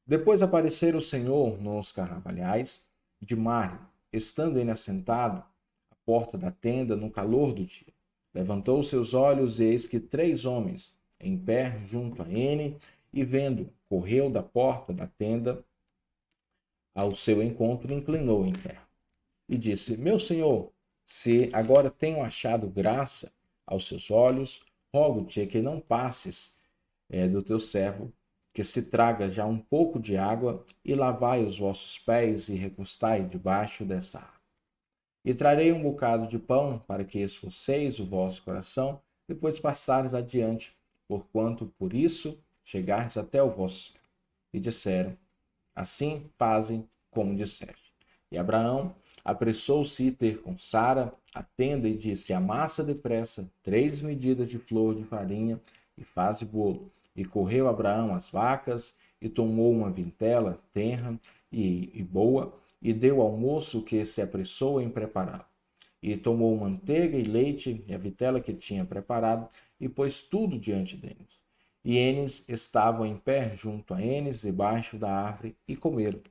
Depois aparecera o Senhor nos carnavalhais de Mare, estando ele assentado à porta da tenda no calor do dia. Levantou seus olhos e eis que 3 homens, em pé junto a ele, e vendo, correu da porta da tenda ao seu encontro e inclinou em terra. E disse: Meu senhor, se agora tenho achado graça aos seus olhos, rogo-te que não passes do teu servo, que se traga já um pouco de água, e lavai os vossos pés e recostai debaixo dessa água. E trarei um bocado de pão, para que esforceis o vosso coração, depois passares adiante, porquanto por isso chegardes até o vosso céu. E disseram: Assim fazem como disseste. E Abraão apressou-se a ter com Sara a tenda e disse: Amassa depressa 3 medidas de flor de farinha e faze bolo. E correu Abraão às vacas e tomou uma vintela tenra e boa e deu ao moço que se apressou em prepará-la. E tomou manteiga e leite e a vitela que tinha preparado e pôs tudo diante deles. E eles estavam em pé junto a eles, debaixo da árvore, e comeram.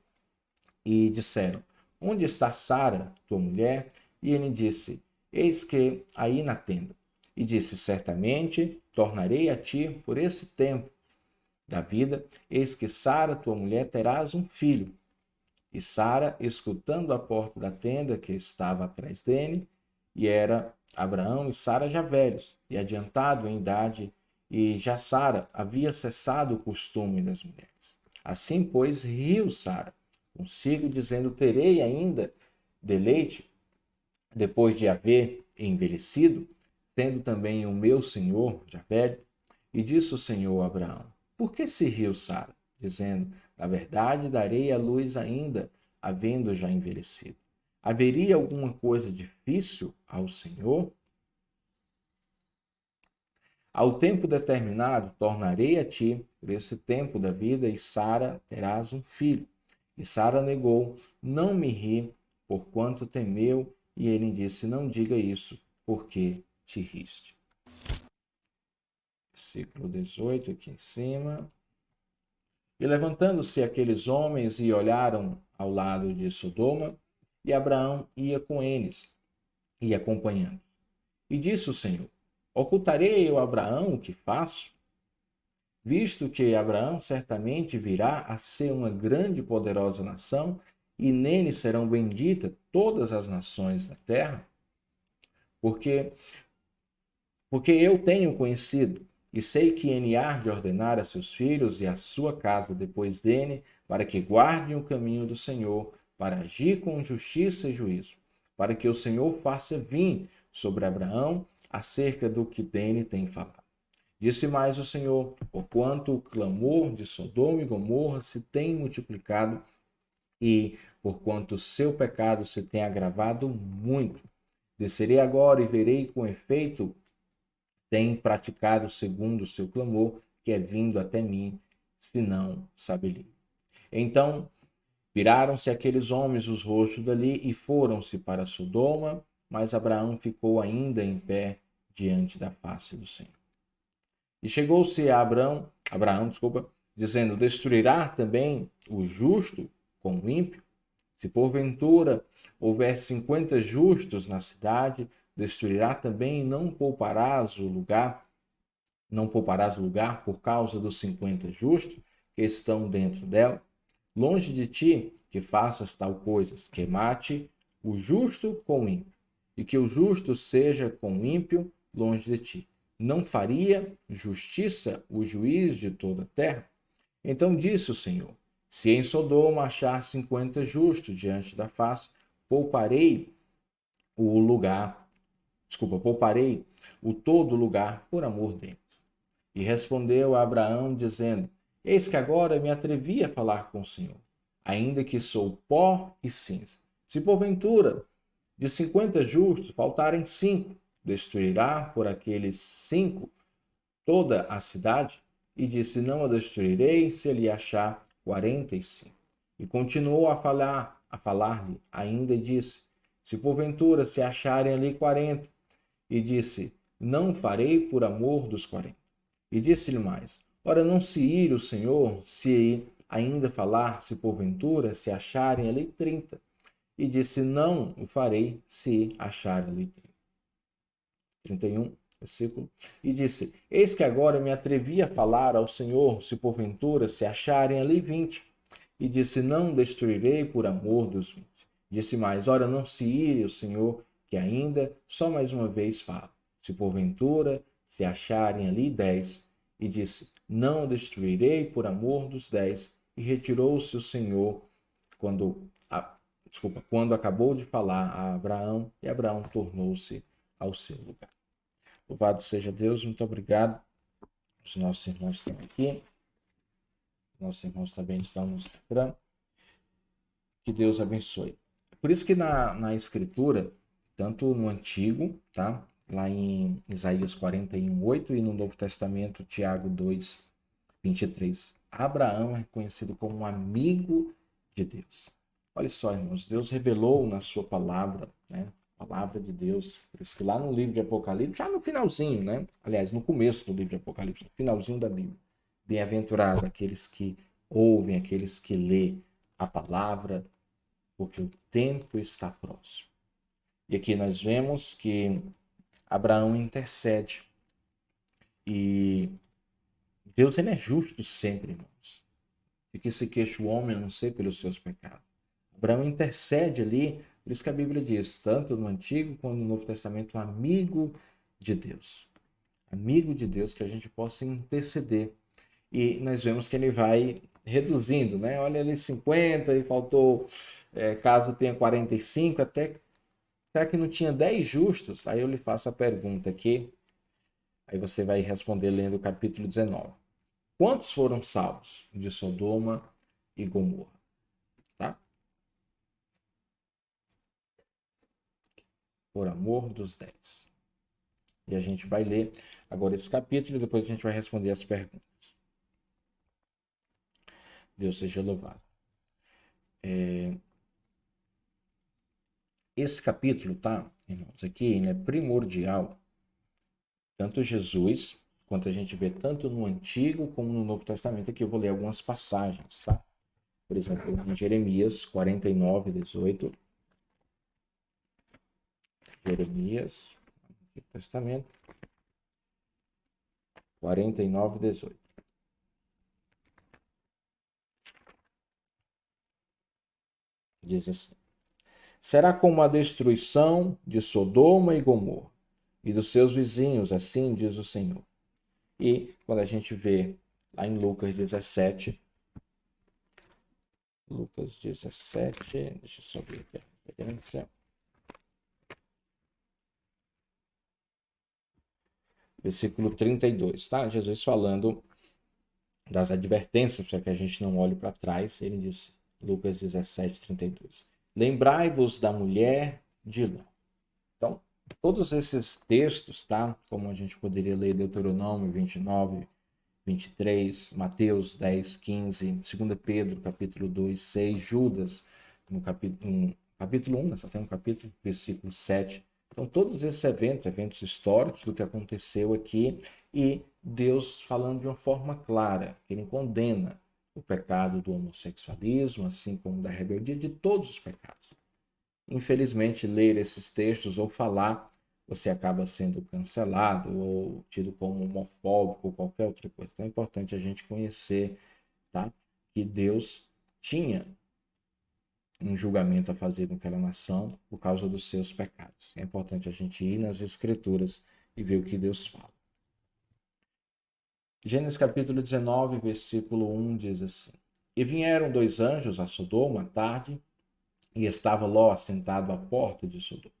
E disseram: Onde está Sara, tua mulher? E ele disse: Eis que aí na tenda. E disse: Certamente tornarei a ti por esse tempo da vida, eis que Sara, tua mulher, terás um filho. E Sara, escutando a porta da tenda que estava atrás dele, e era Abraão e Sara já velhos e adiantado em idade, e já Sara havia cessado o costume das mulheres. Assim, pois, riu Sara consigo, dizendo: Terei ainda deleite depois de haver envelhecido, sendo também o meu senhor já velho? E disse o Senhor a Abraão: Por que se riu Sara? Dizendo: Na verdade, darei à luz ainda, havendo já envelhecido. Haveria alguma coisa difícil ao Senhor? Ao tempo determinado, tornarei a ti por esse tempo da vida, e Sara terás um filho. E Sara negou: Não me ri, porquanto temeu. E ele disse: Não diga isso, porque te riste. Versículo 18, aqui em cima. E levantando-se aqueles homens e olharam ao lado de Sodoma, e Abraão ia com eles, e acompanhando. E disse o Senhor: Ocultarei eu a Abraão o que faço? Visto que Abraão certamente virá a ser uma grande e poderosa nação, e nele serão benditas todas as nações da terra, porque eu tenho conhecido e sei que ele há de ordenar a seus filhos e a sua casa depois dele, para que guardem o caminho do Senhor, para agir com justiça e juízo, para que o Senhor faça vir sobre Abraão acerca do que dele tem falado. Disse mais o Senhor: Porquanto o clamor de Sodoma e Gomorra se tem multiplicado, e porquanto o seu pecado se tem agravado muito, descerei agora e verei com efeito tem praticado segundo o seu clamor, que é vindo até mim, se não saberia. Então viraram-se aqueles homens os rostos dali e foram-se para Sodoma, mas Abraão ficou ainda em pé diante da face do Senhor. E chegou-se a Abraão, dizendo: Destruirá também o justo com o ímpio? Se porventura houver 50 justos na cidade, destruirá também e não pouparás o lugar por causa dos 50 justos que estão dentro dela? Longe de ti que faças tal coisas, que mate o justo com o ímpio, e que o justo seja com o ímpio longe de ti. Não faria justiça o juiz de toda a terra? Então disse o Senhor: Se em Sodoma achar 50 justos diante da face, pouparei pouparei o todo lugar por amor deles. E respondeu a Abraão, dizendo: Eis que agora me atrevi a falar com o Senhor, ainda que sou pó e cinza. Se porventura de 50 justos faltarem 5, destruirá por aqueles 5 toda a cidade? E disse: Não a destruirei se ele achar 45. E continuou a falar-lhe ainda, e disse: Se porventura se acharem ali 40. E disse: Não farei por amor dos 40. E disse-lhe mais: Ora, não se ire o Senhor se ainda falar, se porventura se acharem ali 30? E disse, não o farei se acharem ali 30. 31, versículo. E disse, eis que agora me atrevi a falar ao Senhor, se porventura se acharem ali 20. E disse, não destruirei por amor dos 20. Disse mais, ora, não se ire o Senhor, que ainda só mais uma vez fala. Se porventura se acharem ali 10. E disse, não destruirei por amor dos 10. E retirou-se o Senhor quando acabou de falar a Abraão, e Abraão tornou-se ao seu lugar. Louvado seja Deus, muito obrigado. Os nossos irmãos estão aqui. Nossos irmãos também estão nos lembrando. Que Deus abençoe. Por isso que na Escritura, tanto no Antigo, tá? Lá em Isaías 41:8 e no Novo Testamento, Tiago 2:23, Abraão é reconhecido como um amigo de Deus. Olha só, irmãos, Deus revelou na sua palavra, né? Palavra de Deus. Por isso que lá no livro de Apocalipse, já no finalzinho, né? Aliás, no começo do livro de Apocalipse, no finalzinho da Bíblia. Bem-aventurado aqueles que ouvem, aqueles que lêem a palavra, porque o tempo está próximo. E aqui nós vemos que Abraão intercede. E Deus, ele é justo sempre, irmãos. De que se queixa o homem, a não ser pelos seus pecados. Abraão intercede ali, por isso que a Bíblia diz, tanto no Antigo quanto no Novo Testamento, um amigo de Deus. Amigo de Deus, que a gente possa interceder. E nós vemos que ele vai reduzindo, né? Olha ali 50 e faltou, caso tenha 45, até... Será que não tinha 10 justos? Aí eu lhe faço a pergunta aqui. Aí você vai responder lendo o capítulo 19. Quantos foram salvos de Sodoma e Gomorra? Tá? Por amor dos 10. E a gente vai ler agora esse capítulo e depois a gente vai responder as perguntas. Deus seja louvado. Esse capítulo, tá, irmãos, aqui ele é primordial. Tanto Jesus, quanto a gente vê tanto no Antigo como no Novo Testamento. Aqui eu vou ler algumas passagens, tá? Por exemplo, em Jeremias 49:18. Jeremias, Antigo Testamento, 49:18. Diz assim: será como a destruição de Sodoma e Gomorra e dos seus vizinhos, assim diz o Senhor. E quando a gente vê lá em Lucas 17, deixa eu só ver aqui a referência. Versículo 32, tá? Jesus falando das advertências para que a gente não olhe para trás. Ele diz, Lucas 17:32. Lembrai-vos da mulher de Ló. Então, todos esses textos, tá? Como a gente poderia ler Deuteronômio 29:23, Mateus 10:15, 2 Pedro, capítulo 2:6, Judas, no capítulo 1, só tem um capítulo, versículo 7. Então, todos esses eventos históricos do que aconteceu aqui, e Deus falando de uma forma clara, que ele condena o pecado do homossexualismo, assim como da rebeldia, de todos os pecados. Infelizmente, ler esses textos ou falar, você acaba sendo cancelado ou tido como homofóbico ou qualquer outra coisa. Então é importante a gente conhecer, tá? Que Deus tinha um julgamento a fazer com aquela nação por causa dos seus pecados. É importante a gente ir nas Escrituras e ver o que Deus fala. Gênesis capítulo 19, versículo 1 diz assim: e vieram 2 anjos a Sodoma à tarde, e estava Ló assentado à porta de Sodoma.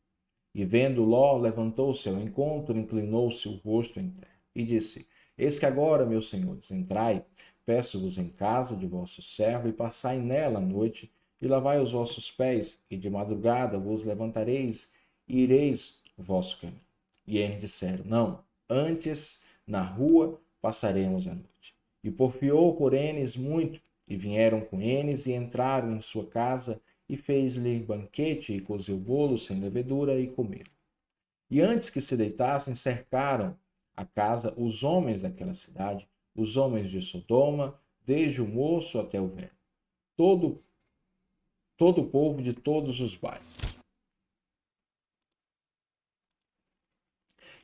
E vendo Ló, levantou-se ao encontro, inclinou-se o rosto em terra, e disse: eis que agora, meus senhores, entrai, peço-vos em casa de vosso servo, e passai nela a noite, e lavai os vossos pés, e de madrugada vos levantareis, e ireis o vosso caminho. E eles disseram: não, antes na rua passaremos a noite. E porfiou por eles muito, e vieram com eles, e entraram em sua casa, e fez-lhe banquete, e cozeu bolo sem levedura, e comeram. E antes que se deitassem, cercaram a casa os homens daquela cidade, os homens de Sodoma, desde o moço até o velho, todo o povo de todos os bairros.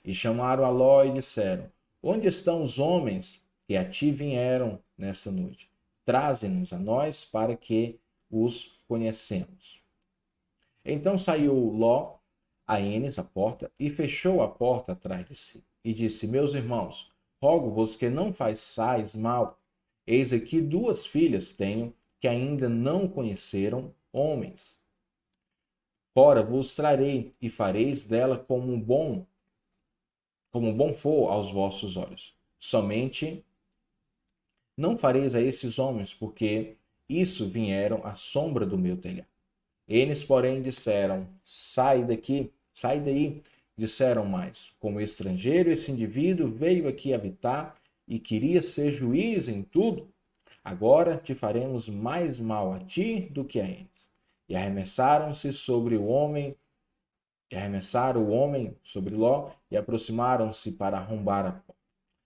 E chamaram a Ló e disseram: Onde estão os homens que a ti vieram nessa noite? Traze-nos a nós para que os conhecemos. Então saiu Ló a Enes, a porta, e fechou a porta atrás de si. E disse: Meus irmãos, rogo-vos que não façais mal. Eis aqui 2 filhas tenho que ainda não conheceram homens. Ora, vos trarei e fareis dela como bom for aos vossos olhos. Somente não fareis a esses homens, porque isso vieram à sombra do meu telhado. Eles, porém, disseram: Sai daqui, sai daí. Disseram mais: Como estrangeiro, esse indivíduo veio aqui habitar e queria ser juiz em tudo. Agora te faremos mais mal a ti do que a eles. E arremessaram-se sobre o homem, arremessaram o homem sobre Ló e aproximaram-se para arrombar a porta.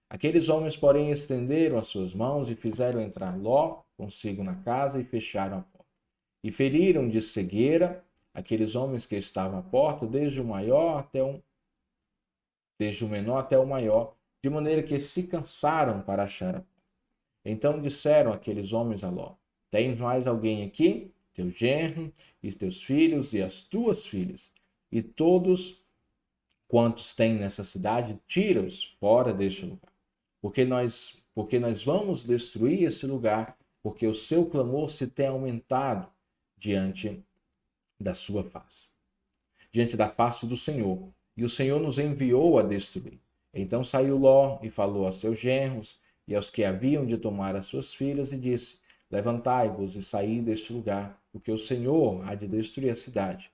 Aqueles homens, porém, estenderam as suas mãos e fizeram entrar Ló consigo na casa e fecharam a porta. E feriram de cegueira aqueles homens que estavam à porta, desde o menor até o maior, de maneira que se cansaram para achar a porta. Então disseram aqueles homens a Ló: Tens mais alguém aqui? Teu genro, e teus filhos, e as tuas filhas, e todos quantos têm nessa cidade, tira-os fora deste lugar. Porque nós vamos destruir esse lugar, porque o seu clamor se tem aumentado diante da sua face, diante da face do Senhor. E o Senhor nos enviou a destruir. Então saiu Ló e falou a seus genros e aos que haviam de tomar as suas filhas, e disse: Levantai-vos e saí deste lugar, porque o Senhor há de destruir a cidade.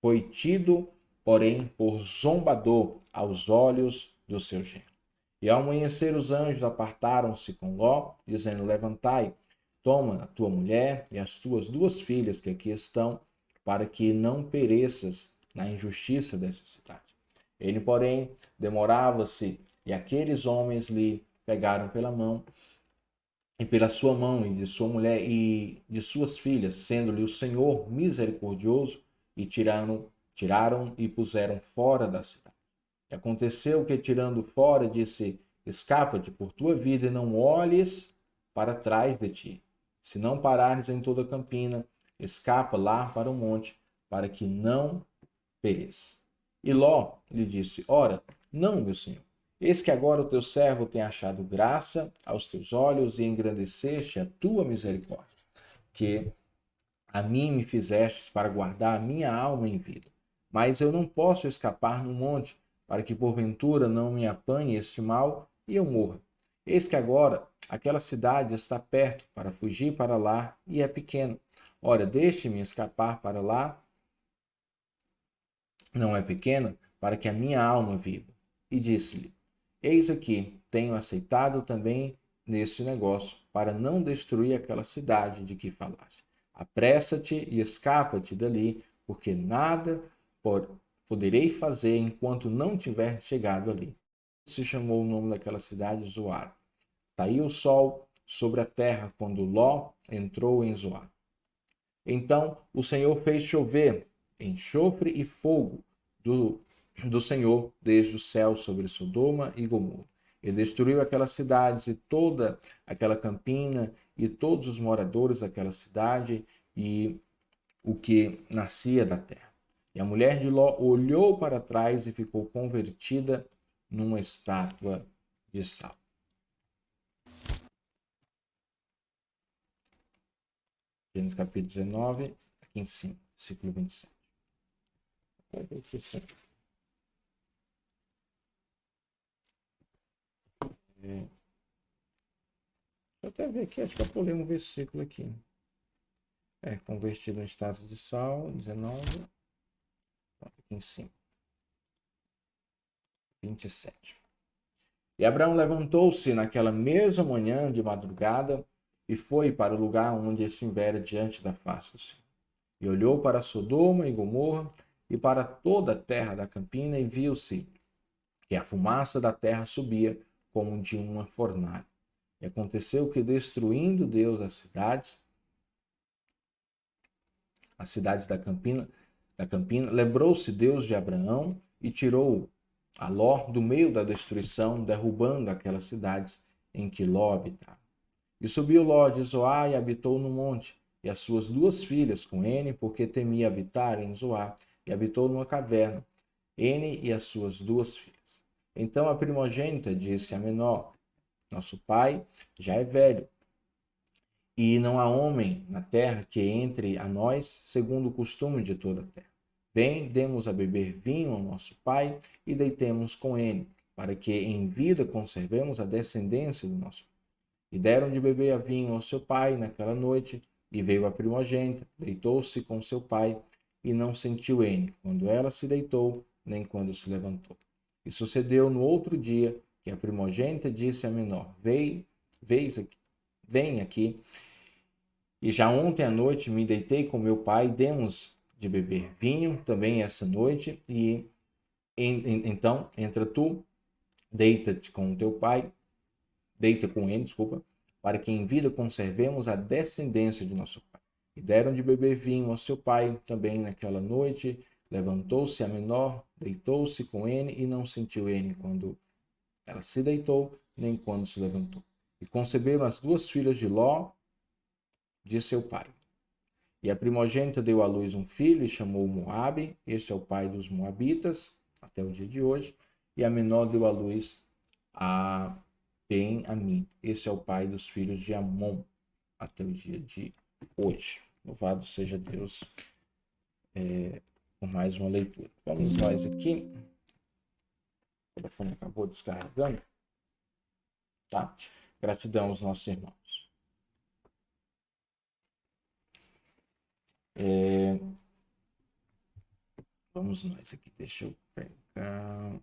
Foi tido, porém, por zombador aos olhos do seu genro. E ao amanhecer os anjos apartaram-se com Ló, dizendo: Levantai, toma a tua mulher e as tuas 2 filhas que aqui estão, para que não pereças na injustiça dessa cidade. Ele, porém, demorava-se, e aqueles homens lhe pegaram pela mão, e pela sua mão, e de sua mulher, e de suas filhas, sendo-lhe o Senhor misericordioso, e tiraram e puseram fora da cidade. E aconteceu que, tirando fora, disse: Escapa-te por tua vida, e não olhes para trás de ti. Se não parares em toda a campina, escapa lá para o monte, para que não pereça. E Ló lhe disse: Ora, não, meu senhor. Eis que agora o teu servo tem achado graça aos teus olhos, e engrandeceste a tua misericórdia, que a mim me fizestes para guardar a minha alma em vida. Mas eu não posso escapar no monte, para que porventura não me apanhe este mal e eu morra. Eis que agora aquela cidade está perto para fugir para lá, e é pequena. Ora, deixe-me escapar para lá, não é pequena, para que a minha alma viva. E disse-lhe: Eis aqui, tenho aceitado também neste negócio, para não destruir aquela cidade de que falaste. Apressa-te e escapa-te dali, porque nada poderei fazer enquanto não tiver chegado ali. Se chamou o nome daquela cidade Zoar. Saiu o sol sobre a terra quando Ló entrou em Zoar. Então o Senhor fez chover enxofre e fogo do Senhor desde o céu sobre Sodoma e Gomorra. E destruiu aquelas cidades e toda aquela campina e todos os moradores daquela cidade e o que nascia da terra. E a mulher de Ló olhou para trás e ficou convertida numa estátua de sal. Gênesis capítulo 19, aqui em cima, versículo 27. Deixa eu até ver aqui, acho que eu pulei um versículo aqui. Convertido em estátua de sal, 19, aqui em cima. 27. E Abraão levantou-se naquela mesma manhã de madrugada e foi para o lugar onde estivera diante da face do Senhor. E olhou para Sodoma e Gomorra e para toda a terra da campina, e viu-se que a fumaça da terra subia como de uma fornalha. E aconteceu que, destruindo Deus as cidades da campina, lembrou-se Deus de Abraão e tirou a Ló do meio da destruição, derrubando aquelas cidades em que Ló habitava. E subiu Ló de Zoar e habitou no monte, e as suas 2 filhas com ele, porque temia habitar em Zoar, e habitou numa caverna, ele e as suas 2 filhas. Então a primogênita disse à menor: Nosso pai já é velho, e não há homem na terra que entre a nós segundo o costume de toda a terra. Vem, demos a beber vinho ao nosso pai e deitemos com ele, para que em vida conservemos a descendência do nosso pai. E deram de beber a vinho ao seu pai naquela noite, e veio a primogênita, deitou-se com seu pai, e não sentiu ele, quando ela se deitou, nem quando se levantou. E sucedeu no outro dia, que a primogênita disse à menor: Vem aqui. E já ontem à noite me deitei com meu pai, demos de beber vinho também essa noite, e então entra tu, deita-te com teu pai, deita com ele, desculpa, para que em vida conservemos a descendência de nosso pai. E deram de beber vinho ao seu pai também naquela noite. Levantou-se a menor, deitou-se com ele, e não sentiu ele quando ela se deitou, nem quando se levantou. E conceberam as 2 filhas de Ló, de seu pai. E a primogênita deu à luz um filho e chamou Moabe, este é o pai dos moabitas, até o dia de hoje. E a menor deu à luz a Ben-Ami, este é o pai dos filhos de Amon, até o dia de hoje. Louvado seja Deus por mais uma leitura. Vamos nós aqui. O telefone acabou descarregando. Tá? Gratidão aos nossos irmãos. Vamos nós aqui, deixa eu pegar.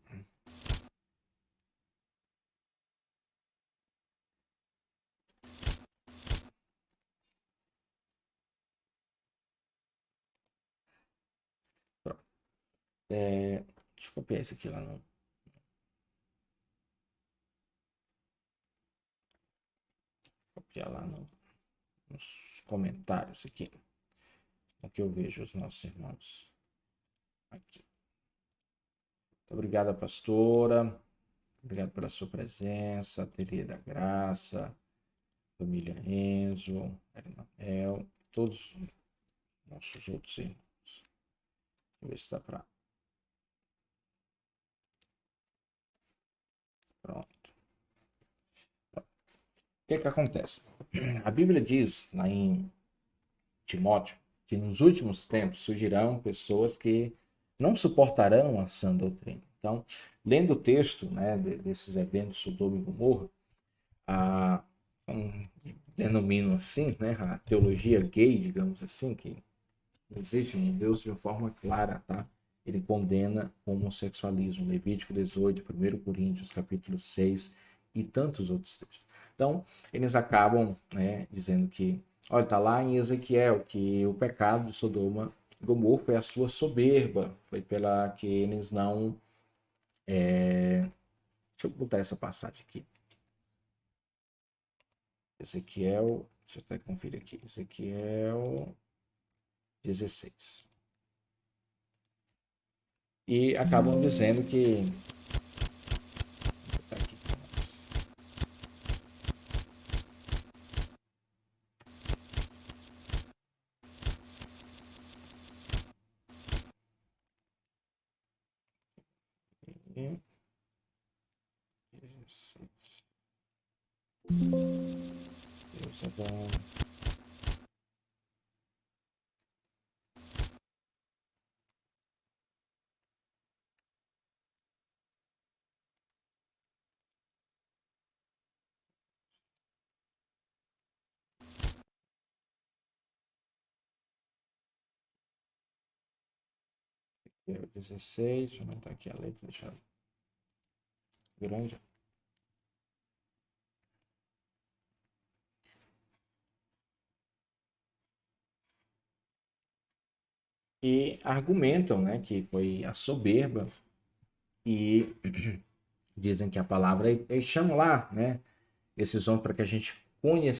Pronto. Deixa eu copiar esse aqui lá no. Copiar lá nos comentários aqui. Aqui eu vejo os nossos irmãos. Aqui. Muito obrigado, pastora. Obrigado pela sua presença. Teria da Graça, família Enzo, Emanuel, todos os nossos outros irmãos. Deixa eu ver se dá para. Pronto. O que acontece? A Bíblia diz lá em Timóteo que nos últimos tempos surgirão pessoas que não suportarão a sã doutrina. Então, lendo o texto, né, desses eventos Sodoma e Gomorra, denomino assim, né, a teologia gay, digamos assim, que existe em Deus de uma forma clara, tá? Ele condena o homossexualismo, Levítico 18, 1 Coríntios, capítulo 6 e tantos outros textos. Então, eles acabam, né, dizendo que, olha, está lá em Ezequiel que o pecado de Sodoma e Gomorra foi a sua soberba, foi pela que eles não... Deixa eu botar essa passagem aqui. Ezequiel, deixa eu até conferir aqui, Ezequiel 16. E acabam dizendo que... Deus é bom. Ezequiel 16, deixa eu aumentar aqui a letra, deixar grande. E argumentam, né, que foi a soberba, e dizem que a palavra, e chamam lá, né, esses homens para que a gente